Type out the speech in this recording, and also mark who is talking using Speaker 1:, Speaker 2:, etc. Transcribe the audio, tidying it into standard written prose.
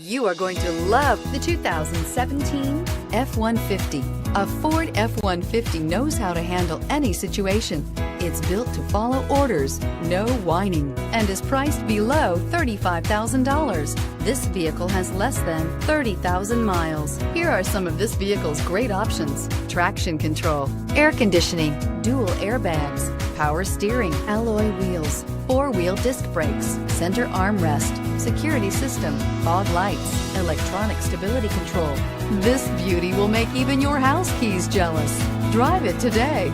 Speaker 1: You are going to love the 2017 F-150. A Ford F-150 knows how to handle any situation. It's built to follow orders, no whining, and is priced below $35,000. This vehicle has less than 30,000 miles. Here are some of this vehicle's great options: traction control, air conditioning, dual airbags, power steering, alloy wheels, four-wheel disc brakes, center armrest, security system, fog lights, electronic stability control. This beauty will make even your house keys jealous. Drive it today.